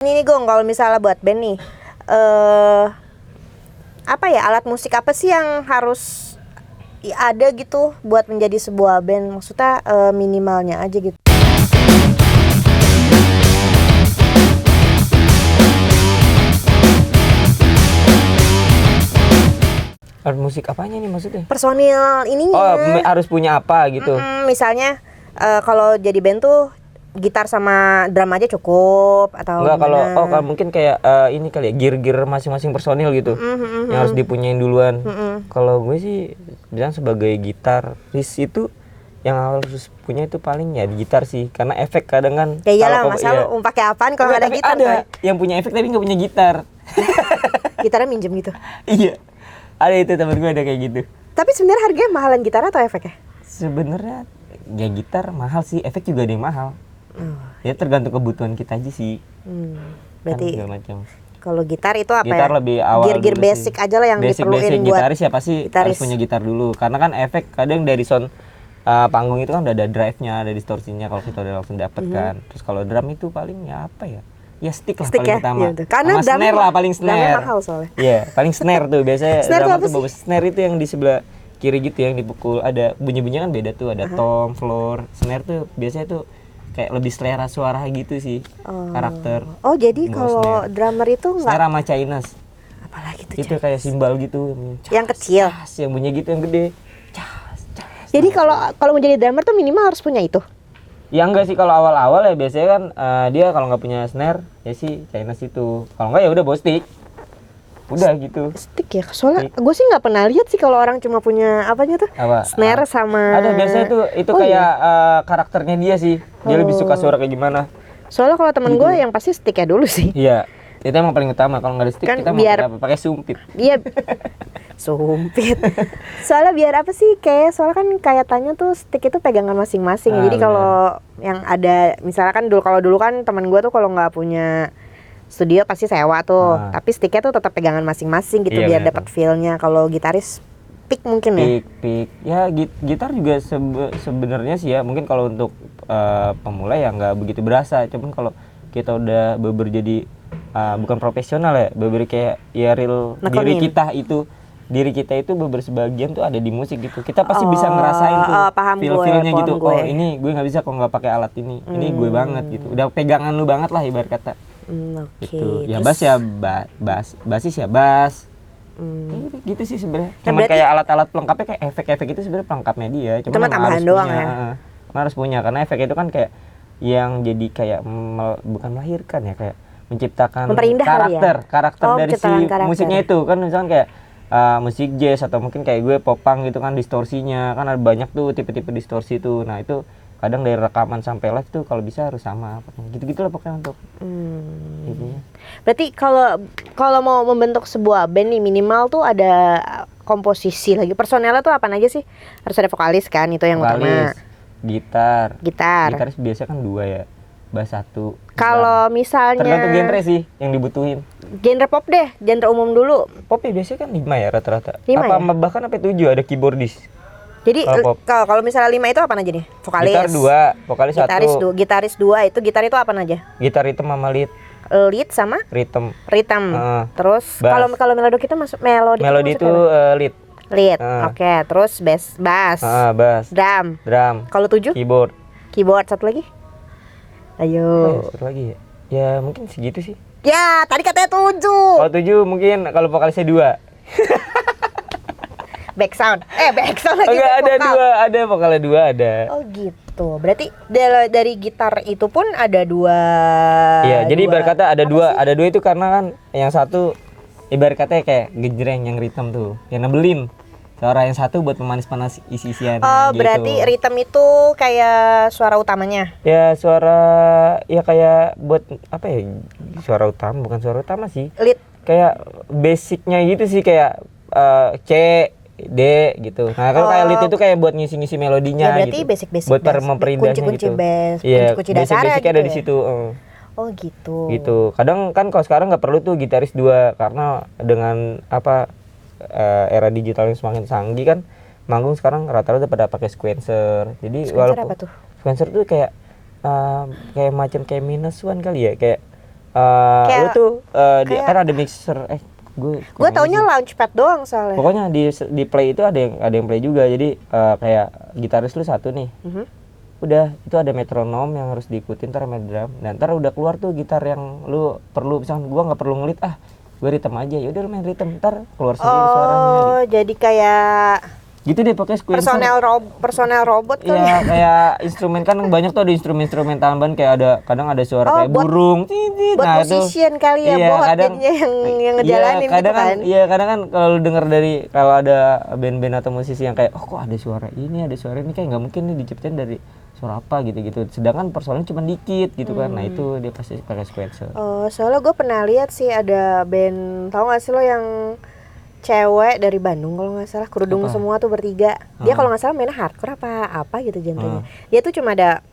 Ini nih Gong, kalau misalnya buat band nih, apa ya, alat musik apa sih yang harus ada gitu buat menjadi sebuah band? Maksudnya minimalnya aja gitu. Alat musik apanya nih maksudnya? Personil ininya. Oh, harus punya apa gitu? Misalnya kalau jadi band tuh gitar sama drum aja cukup atau Enggak, gimana? kalau mungkin kayak ini kali ya, gear-gear masing-masing personil gitu. Yang harus dipunyain duluan. Kalau gue sih bilang sebagai gitaris itu yang harus punya itu paling ya di gitar sih, karena efek kadang kan. Ya iyalah, masa lu pakai apaan kalau nggak ada gitar? Ada yang punya efek tapi nggak punya gitar. Gitarnya minjem gitu. Iya, ada itu temen gue ada kayak gitu. Tapi sebenarnya harganya mahalan gitar atau efeknya? Sebenarnya ya gitar mahal sih, efek juga ada yang mahal. Ya tergantung kebutuhan kita aja sih. Berarti kan macam. kalau gitar itu apa Gitar ya? lebih awal Gear-gear dulu basic sih. aja lah yang diperluin Basic buat gitaris ya pasti gitaris. harus punya gitar dulu. Karena kan efek kadang dari sound panggung itu kan udah ada drive-nya, ada distorsinya kalau kita udah langsung dapet kan. Terus kalau drum itu paling ya apa ya? Ya stick lah paling ya? utama. Iya, karena sama snare lah paling snare. mahal soalnya. Iya, paling snare tuh biasanya Snare drummer tuh apa tuh bawa snare itu yang di sebelah kiri gitu yang dipukul. Ada bunyi-bunyinya kan beda tuh, ada tom, floor. Snare tuh biasanya tuh kayak lebih selera suara gitu sih, karakter. Oh, jadi Bawa kalau snare. drummer itu nggak Snare sama Chinese. apalagi tuh Itu kayak simbal gitu. yang kecil. Cas, yang bunyi gitu yang gede. Jadi kalau mau jadi drummer tuh minimal harus punya itu. Ya enggak sih, kalau awal-awal ya biasanya kan dia kalau nggak punya snare ya sih Chinese itu. Kalau enggak ya udah bawa stick. Udah gitu. Stick ya, soalnya gue sih nggak pernah lihat sih kalau orang cuma punya apanya tuh, Apa? snare sama. Ada biasanya tuh itu kayak karakternya dia sih. Dia lebih suka suara kayak gimana. Soalnya kalau temen gue yang pasti stick ya dulu sih. Iya. Itu emang paling utama. Kalau nggak ada stick Kan kita mau biar- pakai apa? Pakai sumpit. Iya, sumpit. Soalnya biar apa sih, kayak soalnya kan kayaknya tuh stick itu pegangan masing-masing. Jadi benar. kalau yang ada, misalnya kan kalau dulu kan teman gue tuh kalau nggak punya studio pasti sewa tuh, tapi sticknya tuh tetap pegangan masing-masing gitu. Iya, biar benar. dapat feel-nya. Kalau gitaris pick mungkin ya. Pick. Ya gitar juga sebenarnya sih ya. Mungkin kalau untuk pemula ya nggak begitu berasa. Cuman kalau kita udah jadi bukan profesional ya, kayak ya real Nekonin. diri kita itu sebagian tuh ada di musik gitu. Kita pasti bisa ngerasain tuh paham feel-feelnya gue, gitu. paham gue. Oh ini gue nggak bisa kalau nggak pakai alat ini. Ini gue banget gitu. Udah pegangan lu banget lah ibarat kata. Oke. Gitu. Ya Terus- bass ya basis ya bass. Gitu sih sebenarnya. Nah, Cuman berarti- kayak alat-alat pelengkapnya kayak efek-efek itu sebenarnya pelengkapnya dia. Itu mah emang tambahan harus doang punya, ya? emang harus punya karena efek itu kan kayak yang jadi kayak bukan melahirkan ya, kayak menciptakan Memperindah kali ya? karakter Oh, dari si menciptakan karakter. musiknya itu kan, misalkan kayak musik jazz atau mungkin kayak gue popang gitu kan, distorsinya kan ada banyak tuh tipe-tipe distorsi tuh. Nah itu kadang dari rekaman sampai live tuh kalau bisa harus sama gitu-gitu lah pokoknya untuk ininya. Berarti kalau mau membentuk sebuah band nih minimal tuh ada komposisi lagi. Personelnya tuh apa aja sih? Harus ada vokalis kan, itu yang Vokalis, utama. gitar. Gitar. Gitaris biasanya kan 2 ya, bass 1. Kalau misalnya tergantung genre sih yang dibutuhin. genre pop deh, genre umum dulu. Pop ya biasanya kan 5 ya rata-rata. 5 apa ya? bahkan sampai 7 ada keyboardis. Jadi Kalau pop. kalau misalnya 5 itu apa aja nih? Vokalis. Gitar 2, vokalis 1. Gitaris 2, itu gitar itu apa aja? Gitar rhythm sama Lead sama rhythm. rhythm. Terus Bass. kalau melodi kita masuk melodi Melodi itu lead. lead. Oke, terus bass. Bass. Drum. Drum. Kalau 7? Keyboard. Keyboard. Satu lagi? Oh, ya, Ayo. satu lagi ya. Ya mungkin segitu sih. Ya, tadi katanya 7. Kalau 7 mungkin kalau vokalisnya 2. Back sound lagi. Enggak, back ada vokal. 2, ada vokalnya 2 ada. Oh gitu. Berarti dari gitar itu pun ada 2. Iya, jadi ibarat kata ada apa 2, sih? ada 2 itu karena kan yang satu ibarat katanya kayak gejreng yang rhythm tuh, yang nebelin. Suara yang satu buat pemanis-panas isi-isian Oh, gitu. berarti rhythm itu kayak suara utamanya. Ya suara ya kayak buat apa ya? Suara utama, bukan suara utama sih. Lead. Kayak basicnya gitu sih, kayak C, D gitu. Nah, kalau kayak lead itu kayak buat ngisi-ngisi melodinya Ya, berarti gitu. basic-basic buat bass, memperindahnya kunci-kunci gitu. bass, Iya, kunci-kunci dasarnya basic-basicnya gitu ada di ya? situ. Oh gitu. Gitu. Kadang kan kalau sekarang nggak perlu tuh gitaris 2 karena dengan apa era digital yang semakin canggih kan, manggung sekarang rata-rata pada pakai sequencer. Jadi Sequencer apa tuh? sequencer tuh kayak kayak macam kayak minus one kali ya, kayak Lu Kayak- tuh kayak- kan ada mixer gue taunya launchpad doang soalnya. pokoknya di play itu ada yang play juga. Jadi kayak gitaris lu satu nih. Mhm. Udah itu ada metronom yang harus diikutin, ntar sama drum, dan ntar udah keluar tuh gitar yang lu perlu. Misalkan gua nggak perlu ngelit, gue rhythm aja, yaudah lu main rhythm, ntar keluar sendiri suaranya Oh, jadi kayak gitu deh pokoknya sequencer. personel robot kali. Iya, kayak instrumen kan banyak tuh ada instrumen tambahan, kayak kadang ada suara Oh, kayak buat- burung titit. Buat Nah, itu musician kali ya, iya, bot kadang- jadinya yang ngejalanin iya, kadang gitu kan. Iya, kadang kan kalau lu denger dari kalau ada band-band atau musisi yang kayak kok ada suara ini kayak nggak mungkin nih diciptain dari suara apa gitu. Sedangkan personelnya cuma dikit gitu kan. Nah, itu dia pasti pakai sequencer. Oh, soalnya gue pernah lihat sih ada band, tau gak sih lo yang cewek dari Bandung kalau nggak salah, kerudung Apa? semua tuh bertiga. Dia kalau nggak salah mainnya hardcore apa gitu genrenya. Hmm. Dia tuh cuma ada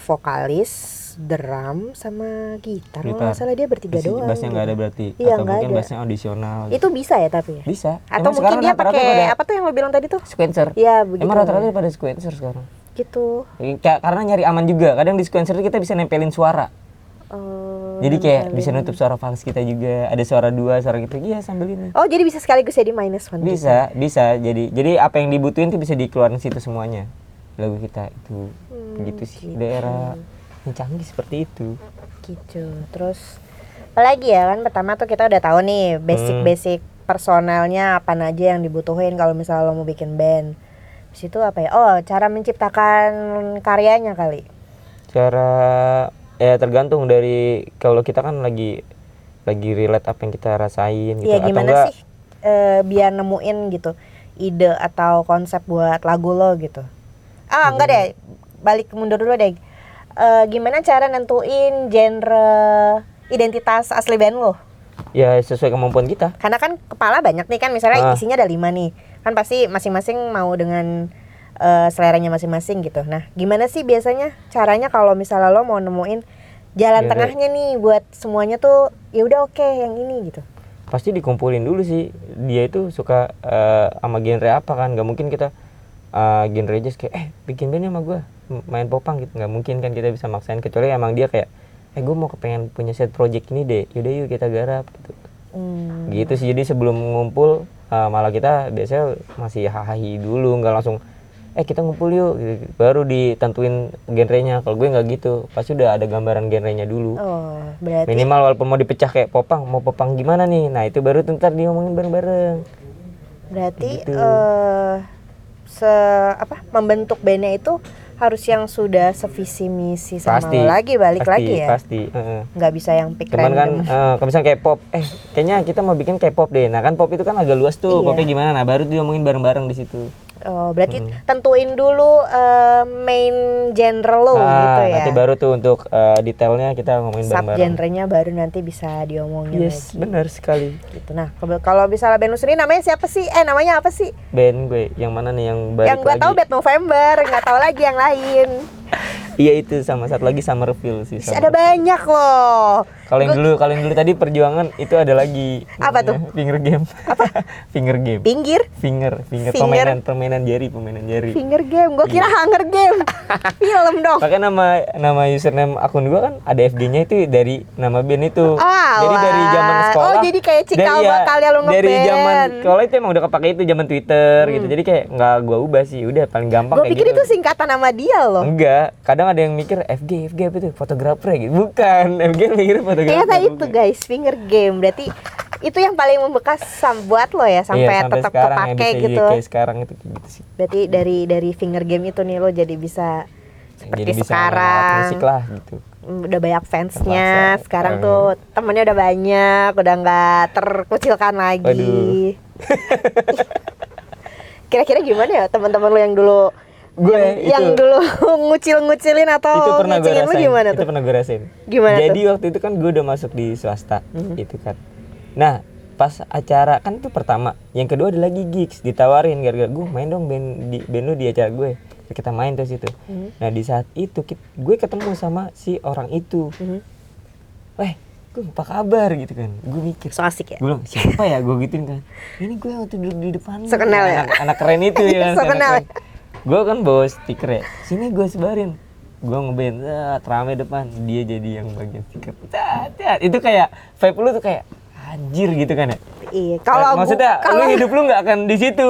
vokalis, drum sama gitar. Kalau nggak salah dia bertiga doang. Bassnya nggak ada berarti. Iya, Atau nggak mungkin ada. bassnya audisional. Itu bisa ya tapi ya? Bisa. Atau Emang mungkin sekarang dia rata-rata pakai pada apa tuh yang lo bilang tadi tuh? sequencer. Iya, begitu. Emang rata-rata pada sequencer sekarang. Gitu. Karena nyari aman juga. Kadang di sequencer itu kita bisa nempelin suara. Jadi kayak bisa nutup suara fals kita juga. Ada suara dua, suara gitu. Iya, sambil ini. Oh, jadi bisa sekaligus jadi minus one. Bisa. Jadi apa yang dibutuhin tuh bisa dikeluarin situ semuanya. Lagu kita itu. Gitu sih. Daerah yang canggih seperti itu. Gitu. Terus apalagi ya kan pertama tuh kita udah tahu nih basic personelnya apa aja yang dibutuhin kalau misalnya lo mau bikin band. Di situ apa ya? Oh, cara menciptakan karyanya kali. Cara ya tergantung dari kalau kita kan lagi relate apa yang kita rasain gitu. Iya, Atau gimana enggak sih biar nemuin gitu ide atau konsep buat lagu lo gitu. Enggak deh. Balik mundur dulu deh. Gimana cara nentuin genre identitas asli band lo? ya sesuai kemampuan kita. Karena kan kepala banyak nih kan, misalnya Ah. isinya ada 5 nih. Kan pasti masing-masing mau dengan seleranya masing-masing gitu. Nah, gimana sih biasanya caranya kalau misalnya lo mau nemuin jalan Genre. tengahnya nih buat semuanya tuh ya udah oke yang ini gitu. Pasti dikumpulin dulu sih dia itu suka sama genre apa kan. Gak mungkin kita genre aja kayak bikin bandnya sama gue main popang gitu. Gak mungkin kan kita bisa maksain, kecuali emang dia kayak gue mau kepengen punya set project ini deh, yaudah yuk kita garap gitu. Gitu sih. Jadi sebelum ngumpul malah kita biasanya masih hahahi dulu, nggak langsung kita ngumpul yuk gitu. Baru ditentuin genrenya. Kalau gue nggak gitu, pasti udah ada gambaran genrenya dulu. Oh, berarti Minimal walaupun mau dipecah kayak popang, mau popang gimana nih, nah itu baru ntar diomongin bareng-bareng. Gitu. membentuk bandnya itu harus yang sudah sevisi misi sama Pasti lo lagi balik lagi ya. Pasti. Nggak bisa yang pick Cuman kan random. kalau misalnya kayak pop, kayaknya kita mau bikin kayak pop deh. Nah kan pop itu kan agak luas tuh, Iya. popnya gimana. Nah baru diomongin bareng-bareng di situ. Oh, berarti tentuin dulu main genre lo gitu ya. Nanti baru tuh untuk detailnya kita ngomongin Sub bareng-bareng. genrenya baru nanti bisa diomongin Yes, lagi. benar sekali. Gitu. Nah, kalau misalnya band lu sendiri namanya siapa sih? Namanya apa sih? Band gue yang mana nih yang balik Yang gua lagi? tahu Bad November, nggak tahu lagi yang lain. Iya itu, sama satu lagi Summerfield sih. Ada banyak loh. Kalau yang dulu tadi perjuangan itu ada lagi. Apa tuh? Finger game. Apa? Finger game. Pinggir, Finger. Finger. Permainan jari. finger game. Gua kira Hunger Game. Film dong. Pakai nama username akun gua kan ada FG-nya itu dari nama band itu. Jadi alah. dari zaman sekolah. Oh, jadi kayak cikal bakal ya lu Dari ngeband. zaman sekolah itu emang udah kepake itu zaman Twitter gitu. Jadi kayak nggak gua ubah sih. Udah paling gampang Gua kayak pikir gitu. itu singkatan nama dia loh. Enggak, kadang ada yang mikir FG apa itu? Fotografer gitu. Bukan, FG mikir fotografer. Ternyata itu bukan. guys, finger game. Berarti itu yang paling membekas buat lo ya sampai Iya, tetap sekarang ya, kepake bisa gitu. kayak sekarang itu gitu sih. Berarti dari finger game itu nih lo jadi bisa seperti Jadi bisa sekarang. alat musik lah gitu. Udah banyak fansnya. Terpaksa. Sekarang tuh temennya udah banyak, udah nggak terkucilkan lagi. Waduh. Kira-kira gimana ya teman-teman lo yang dulu yang itu dulu ngucil-ngucilin atau itu pernah gue ngecengin lo rasain. gimana Itu tuh? pernah gue rasain. Gimana Jadi tuh? waktu itu kan gue udah masuk di swasta itu kan. Nah, pas acara kan itu pertama, yang kedua ada lagi gigs ditawarin gara-gara gue main dong band lu di acara gue. Kita main terus itu. Nah, di saat itu gue ketemu sama si orang itu. Weh, gue apa kabar gitu kan. Gue mikir, So asik ya? gue bilang siapa ya, gue gituin kan. Ini gue yang waktu duduk di depan lu. So kenal ya? Anak keren itu ya kan. So kenal ya? Gue kan bawa stiker ya, sini gue sebarin. gue ngeband rame depan, dia jadi yang bagian sikap. Itu kayak vibe lu tuh kayak anjir gitu kan ya. Iya, kalau maksudnya lu hidup lu nggak akan di situ.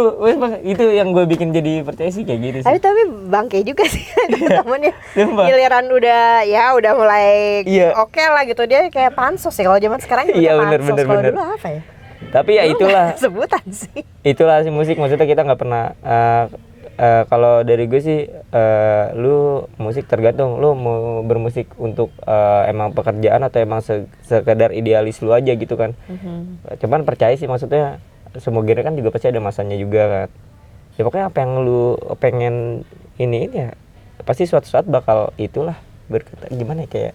Itu yang gue bikin jadi percaya sih kayak gitu sih. Tapi bangke juga sih temennya. Giliran udah mulai oke lah gitu, dia kayak pansos ya kalau zaman sekarang. Iya bener. Kalau dulu apa ya? Tapi ya itulah sebutan sih. Itulah sih musik, maksudnya kita nggak pernah kalau dari gue sih lu musik tergantung lu mau bermusik untuk emang pekerjaan atau emang sekedar idealis lu aja gitu kan. Cuman percaya sih, maksudnya semua genre kan juga pasti ada masanya juga kan. Ya pokoknya apa yang lu pengen ini ya pasti suatu saat bakal itulah berkata gimana ya, kayak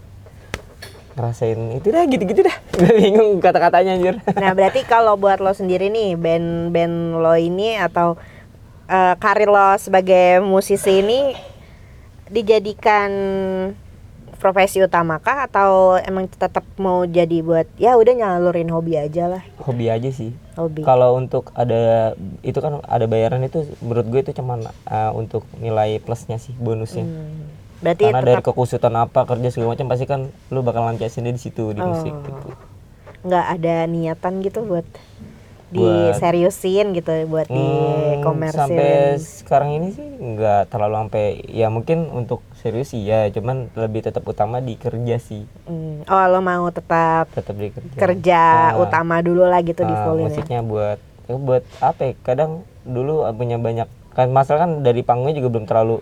ngerasain itu dah gitu dah. Gue bingung kata-katanya anjir. Nah berarti kalau buat lo sendiri nih, band lo ini atau karir lo sebagai musisi ini dijadikan profesi utama kah, atau emang tetap mau jadi buat ya udah nyalurin hobi aja lah? Hobi aja sih. Hobi. Kalau untuk ada itu kan ada bayaran, itu menurut gue itu cuman untuk nilai plusnya sih, bonusnya. Berarti karena tetap dari kekusutan apa kerja segala macam pasti kan lu bakal lampiasin di situ di musik gitu. Nggak ada niatan gitu buat diseriusin gitu, buat dikomersilin? Sampai sekarang ini sih nggak terlalu sampai, ya mungkin untuk serius sih ya, cuman lebih tetap utama di kerja sih. Oh lo mau tetap di kerja utama dulu lah gitu di fullin musiknya ya? buat apa ya, kadang dulu punya banyak kan masalah kan, dari panggungnya juga belum terlalu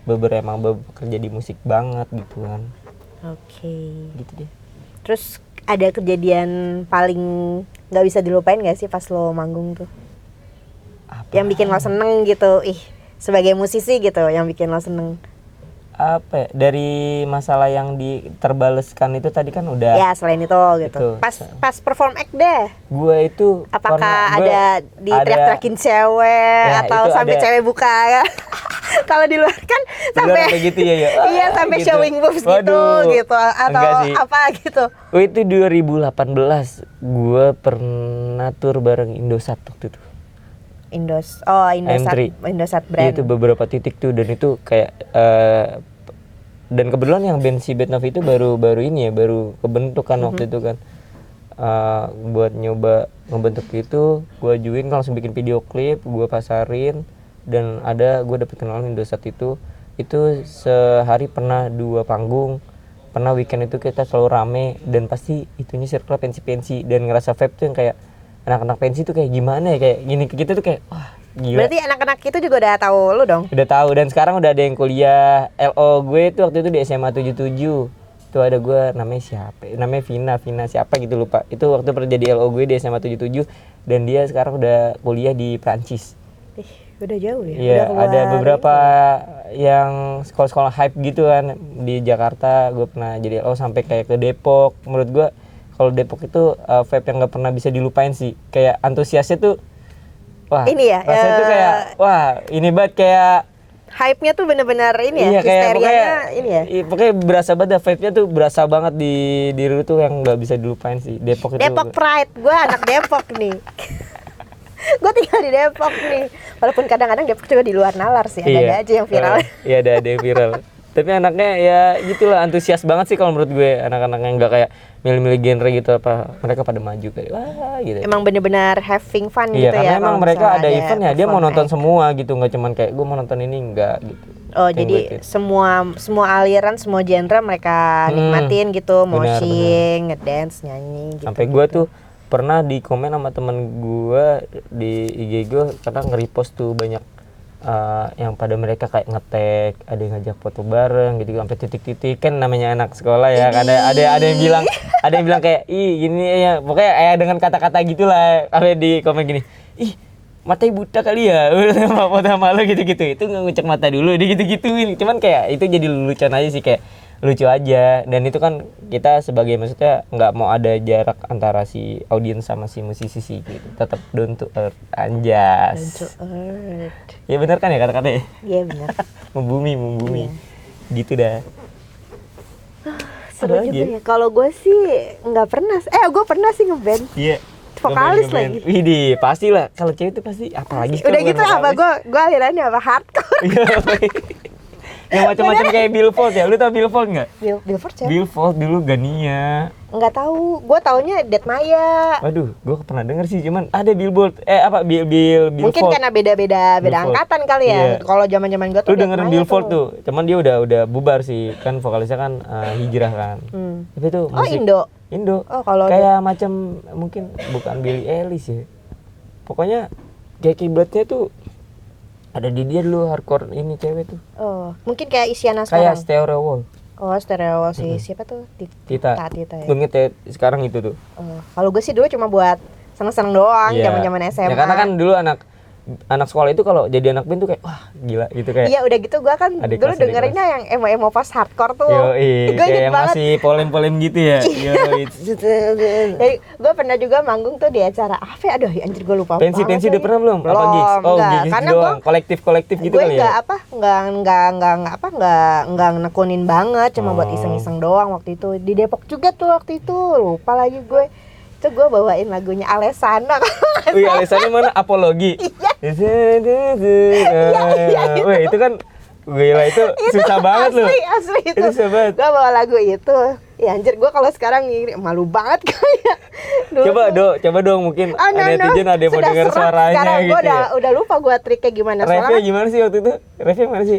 emang bekerja di musik banget gitu kan. Gitu deh. Terus ada kejadian paling nggak bisa dilupain nggak sih pas lo manggung tuh? Apa? Yang bikin lo seneng gitu, sebagai musisi gitu, yang bikin lo seneng? Apa ya, dari masalah yang terbaleskan itu tadi kan udah. Ya selain itu gitu. Pas perform act deh. Gue itu. Apakah ada diteriak-teriakin cewek ya, atau sampai cewek buka ya? Kalau di luar kan sampai gitu ya. Iya sampai gitu. Showing boobs gitu atau apa gitu. Itu 2018 gue pernah tur bareng Indosat waktu itu. Indosat brand. Itu beberapa titik tuh, dan itu kayak dan kebetulan yang band Nov itu baru kebentuk kan waktu itu kan. Buat nyoba ngebentuk itu, gue ajuin langsung bikin video klip, gue pasarin, dan gue dapet kenalan Indosat itu sehari pernah 2 panggung, pernah weekend itu kita selalu rame, dan pasti itunya circle pensi, dan ngerasa vibe tuh yang kayak anak-anak pensi tuh kayak gimana ya, kayak gini kita tuh kayak wah gila. Berarti anak-anak itu juga udah tahu lu dong? Udah tahu, dan sekarang udah ada yang kuliah. LO gue tuh waktu itu di SMA 77 tuh ada gue namanya Vina siapa gitu lupa. Itu waktu pernah jadi LO gue di SMA 77, dan dia sekarang udah kuliah di Prancis. Udah jauh ya? Iya, ada beberapa yang sekolah-sekolah hype gitu kan di Jakarta. Gue pernah jadi LO sampai kayak ke Depok. Menurut gue kalau Depok itu vibe yang nggak pernah bisa dilupain sih. Kayak antusiasnya tuh, wah. Ini ya. Rasanya tuh kayak, wah, ini banget kayak. Hype-nya tuh bener-bener ini ya. Iya, histerianya ini ya. Pokoknya berasa banget, vibe-nya tuh berasa banget di diri lu tuh yang nggak bisa dilupain sih. Depok itu. Depok Pride, gue anak Depok nih. Gue tinggal di Depok nih. Walaupun kadang-kadang Depok juga di luar nalar sih. Ada aja yang viral. Iya, ada yang viral. Tapi anaknya ya gitulah, antusias banget sih kalau menurut gue. Anak-anak yang nggak kayak milih-milih genre gitu, mereka pada maju kayak wah gitu. Emang bener-bener having fun gitu ya. Iya, karena emang mereka ada event ya, dia mau nonton semua gitu, nggak cuman kayak gue mau nonton ini, enggak gitu. Oh, jadi semua aliran, semua genre mereka nikmatin gitu, moshing, ngedance, nyanyi gitu. Sampai gue tuh pernah di komen sama temen gue di IG gue, karena nge-repost tuh banyak yang pada mereka kayak nge-tag, ada yang ngajak foto bareng gitu sampai titik-titik, kan namanya anak sekolah ya. Ada yang bilang kayak ih gini ya, pokoknya dengan kata-kata gitulah. Sampai di komen gini, ih matanya buta kali ya foto sama lo gitu-gitu. Itu ngecek mata dulu dia gitu-gituin. Cuman kayak itu jadi lucuan aja sih, kayak lucu aja. Dan itu kan kita sebagai, maksudnya nggak mau ada jarak antara si audiens sama si musisi sih gitu. Tetap down to earth, anjas. Down to earth. Ya benar kan ya kata-katanya? Iya benar. membumi. Iya. Gitu dah. Seru juga ya. Kalau gue sih nggak pernah. Gue pernah sih ngeband. Iya. Vokalis lagi. Widih, pastilah. Kalau cewek itu pasti apalagi. Udah gitu apa? Gue alirannya apa? Hardcore. Yang macam-macam kayak Billfold ya. Lu tau Billfold enggak? Billboard siapa? Billfold dulu Gania. Nggak tahu, gue taunya Dead Maya. Waduh, gue pernah denger sih, cuman ada Billboard. Billfold. Mungkin karena beda Billfold. angkatan kali ya. Iya. Kalau zaman gue tuh Lu Dead dengerin Maya Billfold tuh. Cuman dia udah bubar sih. Kan vokalisnya kan hijrah kan. Tapi itu Oh, musik Indo. Indo. Oh, kalau Kayak macam mungkin bukan Billie Eilish ya. Pokoknya kayak kiblatnya tuh ada di dia dulu hardcore ini cewek tuh. Oh, mungkin kayak Isyana Kayak sekarang. Stereo Wall. Oh, stereo si siapa tuh? Tita. Tita ya. Gue inget sekarang itu tuh. Oh, kalau gue sih dulu cuma buat seneng-seneng doang, Iya. zaman-zaman SMA. Ya karena kan dulu anak sekolah itu kalau jadi anak band tuh kayak wah gila gitu kayak. Iya, udah gitu gue kan Adik dulu kelas, adik dengerinnya yang emo-emo post hardcore tuh. Yoi, Gue kayak inget yang banget. masih polem-polem gitu ya. Yoi. Jadi gue pernah juga manggung tuh di acara apa ya? Aduh, anjir gue lupa Pensi banget udah lagi. pernah belum? Apa gigs? Oh, enggak. gigs Karena doang. Kolektif gitu gue kali ya. nggak nekunin banget, cuma buat iseng-iseng doang waktu itu. Di Depok juga tuh waktu itu, lupa lagi gue. Itu gue bawain lagunya Alesana. Wih, alasannya mana? Apologi. Iya. Wih, itu kan gila itu susah banget loh. Asli itu. Itu susah banget. Gue bawa lagu itu. Ya anjir, gue kalau sekarang malu banget kayak. Coba dong mungkin netizen ada yang mau Sudah denger serak suaranya sekarang, gitu gue ya. udah lupa gue triknya gimana. Refnya gimana sih waktu itu? Refnya mana sih?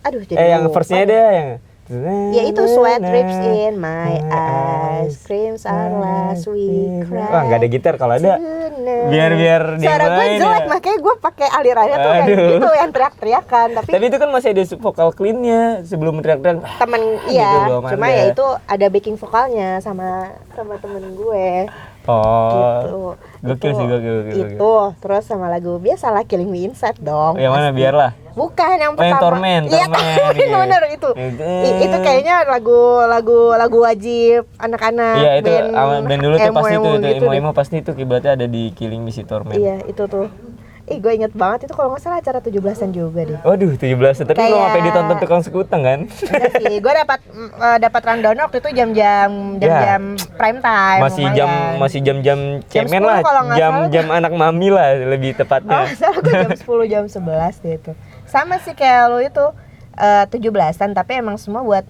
Aduh, jadi Yang lupa verse-nya deh. ada yang Ya itu sweat drips in my eyes, creams are last we cry. Wah, nggak ada gitar kalau ada. tonight. Biar dia Suara gue main jelek, ya. makanya gue pakai alirannya tuh kayak Aduh. gitu yang teriak-teriakan. Tapi itu kan masih ada vokal clean-nya sebelum teriak-teriak. Temen gitu iya, belum cuma ada. ya itu ada backing vokalnya sama temen gue. Oh. Gitu. Gokil sih, gokil. Itu terus sama lagu biasalah Killing Me Inside dong. Yang mana pasti. biarlah. Bukan yang Oh, yang pertama. Torment, Iya, Torment, iya. bener itu. Itu kayaknya lagu wajib anak-anak. Iya, itu band dulu tuh pasti emo-emo itu gitu deh. emo pasti itu kiblatnya ada di Killing Me si Torment. Iya, itu tuh. Gue inget banget itu kalau nggak salah acara 17-an juga deh. Waduh, 17. Tapi Kayak- lo sampai ditonton tukang sekutang kan? Enggak sih, gue dapat rundown waktu itu jam-jam prime time. lumayan. masih jam-jam Jam cemen 10 lah, kalau nggak jam anak mami lah lebih Oh, tepatnya. salah gue jam 10 jam 11 deh itu. Sama sih kayak lo itu 17-an tapi emang semua buat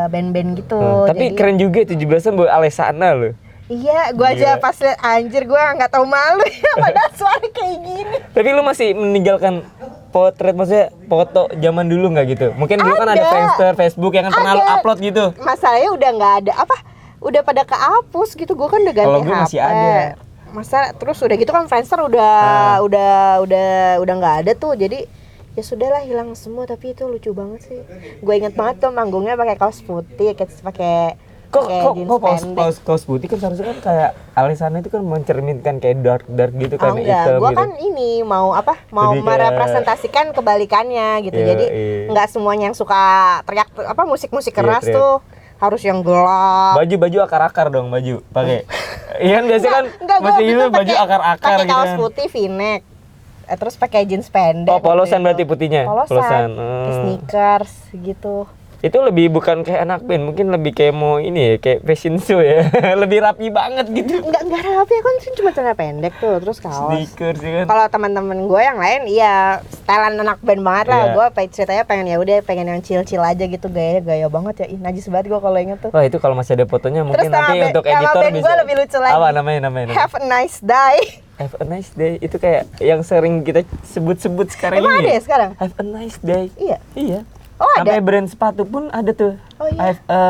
band-band gitu. Tapi Jadi- keren juga 17-an buat Alesana loh. Iya, gue aja Gila. pas liat anjir gue nggak tahu malu ya padahal suara kayak gini. Tapi lu masih meninggalkan potret, maksudnya foto zaman dulu nggak gitu? Mungkin dulu kan ada Ada. Friendster, Facebook yang kan pernah lu Ada. upload gitu. Masalahnya udah nggak ada udah pada kehapus gitu. Gue kan udah ganti Kalau gue HP. masih ada. Masa terus udah gitu kan Friendster udah nggak ada tuh. Jadi ya sudahlah hilang semua, tapi itu lucu banget sih. Gue inget banget tuh manggungnya pakai kaos putih, pakai Kok jeans pendek. kaos putih kan seharusnya kan kayak Alesana itu kan mencerminkan kayak dark gitu kan, enggak, hitam gue gitu. kan ini mau Jadi kayak- merepresentasikan kebalikannya gitu. Iya, Jadi iya. nggak semuanya yang suka teriak musik-musik Iya, keras teriak. tuh harus yang gelap. Baju akar-akar dong baju pakai. Iya kan biasa kan Enggak, gua masih waktu itu itu baju akar-akar pakai gitu kaos kan. putih V-neck. Terus pakai jeans pendek. Oh, polosan waktu itu. berarti putihnya? Polosan. Polosan. Pakai sneakers gitu. Itu lebih bukan kayak anak band, mungkin lebih kayak mau ini ya, kayak fashion show ya. Lebih rapi banget gitu. Enggak rapi, kan cuma celana pendek tuh, terus kaos. Sneakers ya kan. Kalau teman-teman gue yang lain iya stylean anak band banget lah. Iya. Gue ceritanya pengen yang chill aja gitu, gaya banget ya. Ih, najis banget gue kalau inget tuh. Wah, itu kalau masih ada fotonya mungkin sama nanti untuk sama editor band bisa. gue lebih lucu lagi. Apa namanya? Have a nice day. Have a nice day. Itu kayak yang sering kita sebut-sebut sekarang Emang ini. ada ya sekarang? Have a nice day. Iya. Iya. Oh, ada? Sampai brand sepatu pun ada tuh. Oh, iya? Have a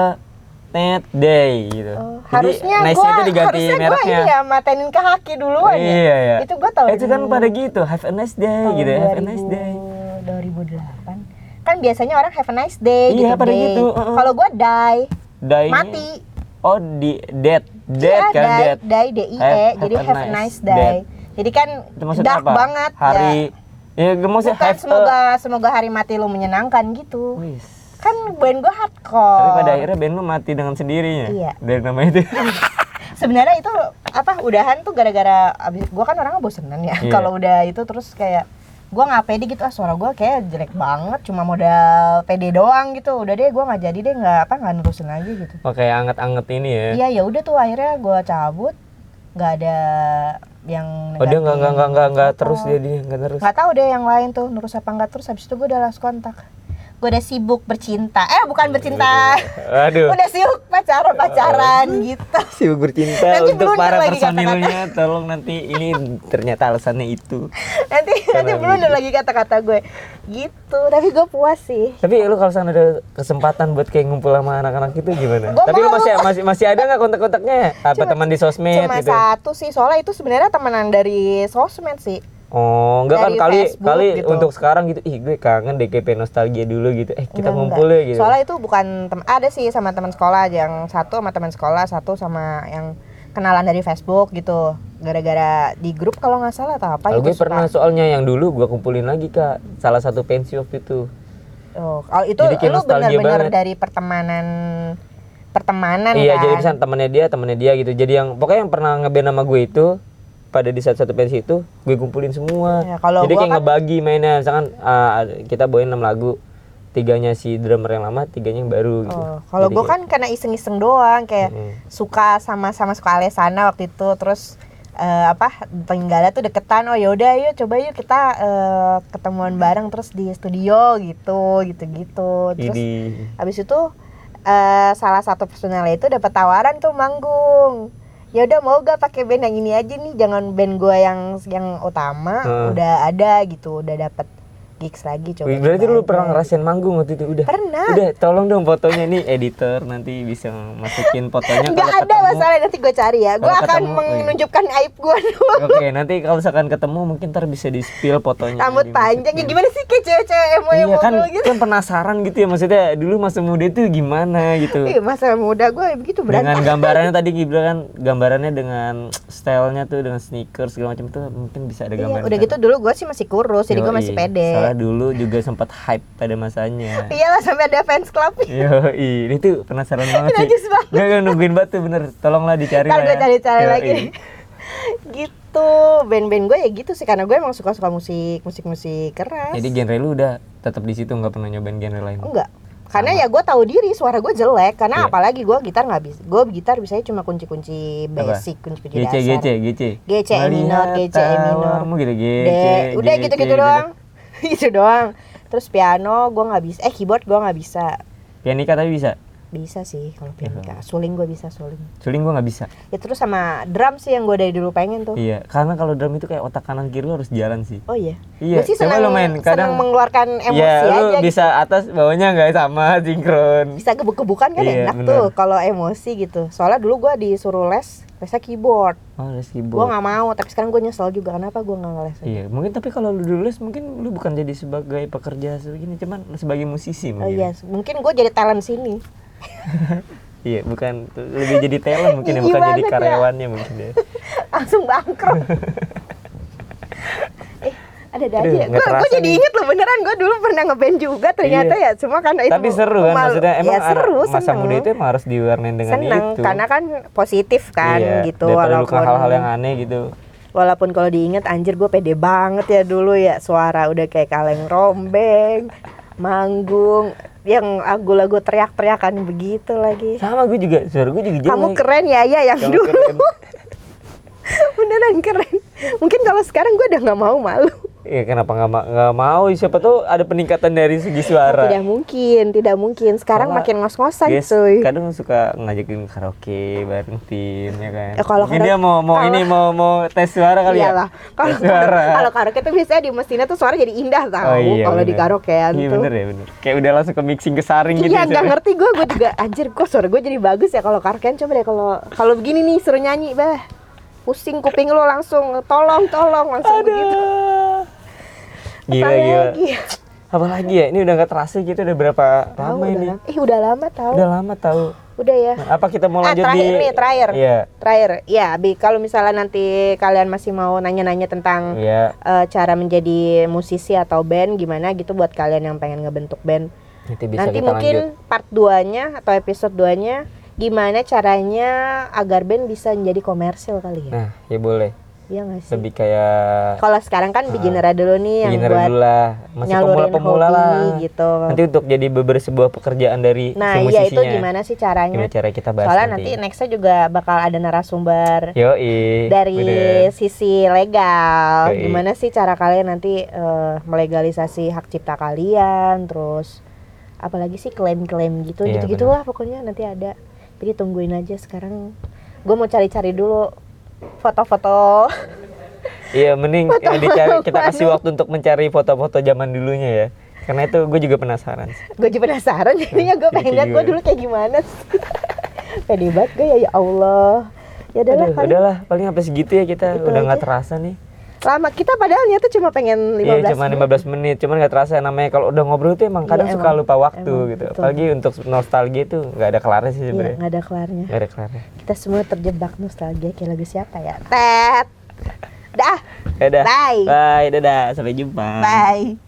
net day gitu. Oh, Jadi harusnya nice-nya itu gue diganti mereknya. ini ya matenin ke haki duluan ya. Iya, iya. Itu gue tahun Itu kan pada gitu, have a nice day tahun gitu, have a nice day. 2008. Kan biasanya orang have a nice day Iya, gitu. pada day. gitu, Kalau gue die, Die-nya- mati. Oh, di dead Iya, kan die, dead. die, D-I-E. Jadi have a nice day. Jadi kan Itu maksudnya dark apa? banget. Hari ya maksudnya Bukan, have semoga hari mati lu menyenangkan gitu. Wis. Kan band gue Tapi hardcore. pada akhirnya band lu mati dengan sendirinya. Iya. Dari nama itu. Sebenarnya itu udahan tuh gara-gara abis gue kan orangnya bosenan ya. Iya. Kalau udah itu terus kayak gue nggak pede gitu, suara gue kayak jelek banget, cuma modal pede doang gitu. Udah deh gue nggak jadi nggak nerusin lagi gitu. Oh, kayak anget-anget ini ya. Iya ya udah tuh akhirnya gue cabut. nggak ada yang Oh dia nggak foto. terus jadinya nggak terus. Nggak tahu deh yang lain tuh terus apa nggak terus. Habis itu gue udah lost kontak. Gue udah sibuk bercinta. Bukan bercinta. Aduh. Udah sibuk pacaran gitu. Sibuk bercinta Nanti untuk blunder para lagi personilnya. Tolong nanti ini ternyata alasannya itu. nanti blunder lagi kata-kata gue. Gitu. Tapi gue puas sih. Tapi lu kalau sana ada kesempatan buat kayak ngumpul sama anak-anak itu gimana? Gua Tapi lu mau. masih ada nggak kontak-kontaknya? Apa teman di sosmed Cuma gitu? satu sih, soalnya itu sebenarnya temenan dari sosmed sih. Oh, enggak kan Dari kali Facebook gitu. untuk sekarang gitu. Ih, gue kangen deh kayak nostalgia dulu gitu. Kita Enggak, ngumpul enggak. ya gitu. Soalnya itu bukan ada sih sama teman sekolah aja, yang satu sama teman sekolah, satu sama yang kenalan dari Facebook gitu. Gara-gara di grup kalau nggak salah atau apa Kalau gitu. gue pernah soalnya yang dulu gue kumpulin lagi Kak. Salah satu pensi waktu itu. Oh, kalau itu Jadi kayak lu nostalgia benar-benar banget. dari pertemanan Iya, kan. jadi misalnya temennya dia gitu. Jadi yang pokoknya yang pernah ngeband sama gue itu pada di satu pensi itu gue kumpulin semua. Ya, kalau jadi gua kayak kan- ngebagi mainnya. Misalkan kita bawain 6 lagu. 3-nya si drummer yang lama, 3-nya yang baru gitu. Oh, kalau Jadi gue kayak- kan karena iseng-iseng doang kayak suka sama suka Alesana waktu itu, terus Tenggala tuh deketan, oh yaudah yuk coba yuk kita ketemuan bareng terus di studio gitu terus Ini habis itu salah satu personalnya itu dapat tawaran tuh manggung. Ya udah mau gak pakai band yang ini aja nih, jangan band gue yang utama. Udah ada gitu, udah dapat gigs lagi coba. Wih, berarti lu coba pernah aja. ngerasain manggung waktu itu udah. Pernah. Udah, tolong dong fotonya nih editor nanti bisa masukin fotonya Nggak kalau ada ketemu. masalah, nanti gue cari ya. Gue Kalau akan ketemu, menunjukkan aib gue doang. Oke, nanti kalau misalkan ketemu mungkin ntar bisa di spill fotonya. Rambut panjang ya, gimana sih kayak cewek-cewek emo Iya kan, gitu. kan penasaran gitu ya, maksudnya dulu masa muda itu gimana gitu. Iya, masa muda gue begitu Dengan berantem. gambarannya tadi Gibran kan, gambarannya dengan stylenya tuh dengan sneakers segala macam tuh mungkin bisa ada Iya, gambaran. udah gitu dulu gue sih masih kurus, jadi gue masih pede. Soalnya dulu juga sempat hype pada masanya. Iyalah, sampai ada fans club. Ini tuh penasaran banget sih. Najis banget. Nggak nungguin banget tuh bener. Tolonglah dicari Ntar lah. gue cari-cari Yoi. lagi. Gitu, band-band gue ya gitu sih, karena gue emang suka-suka musik keras. Jadi genre lu udah tetap di situ, nggak pernah nyobain genre lain. Enggak, karena ya gue tahu diri suara gue jelek, karena Iya. apalagi gue gitar nggak bisa. Gue gitar bisanya cuma kunci-kunci basic, kunci-kunci GC dasar. GC E minor, GC E minor. Kamu gitu Udah gitu-gitu doang. Gitu doang. Terus piano gue nggak bisa, keyboard gue nggak bisa. Pianika tapi bisa. Bisa sih kalau pianika. Suling gue bisa, suling. Suling gua nggak bisa. Ya terus sama drum sih yang gue dari dulu pengen tuh. Iya, karena kalau drum itu kayak otak kanan kiri lu harus jalan sih. Oh iya. Iya, Gue sih coba senang, lu main, kadang- senang mengeluarkan emosi Iya, lu aja. bisa atas bawahnya nggak sama sinkron. Bisa gebuk-gebukan kan Iya, enak bener. tuh kalau lesnya gitu. Soalnya dulu gue disuruh lesnya keyboard. Oh, les Gue keyboard. nggak mau, tapi sekarang gue nyesel juga kenapa gue nggak ngeles aja. Iya, mungkin tapi kalau lu dulu les mungkin lu bukan jadi sebagai pekerja segini, cuman sebagai musisi Oh mungkin. iya, mungkin gue jadi talent sini. Iya, bukan lebih jadi talent mungkin ya, bukan Gimana jadi ya? karyawannya mungkin ya. Langsung bangkrut. Ada Aduh, aja ya. nggak Gue terasa jadi nih. inget loh beneran, gue dulu pernah ngeband juga ternyata Iya. ya. Cuma karena itu Tapi seru kan, malu. maksudnya emang ya, seru, masa seneng. muda itu emang harus diwarnain dengan Seneng, itu. karena kan positif kan Iya, gitu. daripada lu ke hal-hal yang aneh gitu. Walaupun kalau diinget anjir gue pede banget ya dulu ya, suara udah kayak kaleng rombeng, manggung, yang lagu-lagu teriak-teriakan begitu lagi. Sama gue juga, suara gue juga jelek. Kamu keren ya yang Kamu dulu. keren. Beneran keren. Mungkin kalau sekarang gue udah nggak mau, malu. Iya, kenapa nggak mau? Siapa tuh ada peningkatan dari segi suara. Tidak mungkin. Sekarang Soalnya, makin ngos-ngosan Guys, cuy. kadang suka ngajakin karaoke bareng tim ya kan. Ya, kalau Mungkin dia mau mau tes suara kali Iyalah. ya. Kalau Tes suara. kalau karaoke tuh biasanya di mesinnya tuh suara jadi indah tau. Oh, iya, kalau di bener. karaokean Iya tuh. bener ya, bener. Kayak udah langsung ke mixing ke saring gitu. Iya, ya, nggak suara. ngerti gue juga anjir kok suara gue jadi bagus ya kalau karaokean. Coba deh kalau begini nih suruh nyanyi bah, pusing kuping lo langsung, tolong langsung begitu. Gila. Apalagi? Apalagi ya, ini udah nggak terasa gitu, udah berapa Tahu, lama ini? udah lama tahu. Udah lama tahu. Udah ya. Nah, apa kita mau lanjut terakhir di nih, terakhir. Iya. Terakhir. Ya, kalau misalnya nanti kalian masih mau nanya-nanya tentang Iya. cara menjadi musisi atau band gimana gitu buat kalian yang pengen ngebentuk band. Nanti bisa Nanti kita mungkin lanjut. part 2-nya atau episode 2-nya gimana caranya agar band bisa menjadi komersil kali ya. Nah, ya boleh. Iya nggak sih? Lebih kayak Kalau sekarang kan beginner dulu nih yang beginner buat dulu lah, masih nyalurin pemula-pemula hobi lah. gitu. Nanti untuk jadi sebuah pekerjaan dari Nah, si iya itu musisinya. gimana sih caranya? Gimana cara kita bahas Soalnya nanti nextnya juga bakal ada narasumber Yoi, dari bener. sisi legal. Yoi. Gimana sih cara kalian nanti melegalisasi hak cipta kalian, terus apalagi sih klaim-klaim gitu, Iya, gitu-gitulah pokoknya nanti ada. Jadi tungguin aja sekarang. Gue mau cari-cari dulu foto-foto. Iya, mending Foto kita kasih malu. waktu untuk mencari foto-foto zaman dulunya ya. Karena itu gue juga penasaran sih. Gue juga penasaran jadinya gue Jadi pengen kayak lihat gue gimana? dulu kayak gimana sih. Pede banget gue ya Allah. Ya udahlah Aduh, paling udahlah, paling sampai segitu ya kita. Itu Udah nggak aja. terasa nih. lama kita padahal niatnya cuma pengen 15 Iya, cuma menit. 15 menit. Cuman nggak terasa, namanya kalau udah ngobrol tuh emang kadang Iya, suka emang. lupa waktu Emang, gitu. betul. Apalagi untuk nostalgia itu nggak ada kelarnya sih Iya, sebenarnya. nggak ada kelarnya. Nggak ada kelarnya. Kita semua terjebak nostalgia kayak lagu siapa ya? Tet. Dah. Dadah. Bye. Bye, dadah. Sampai jumpa. Bye.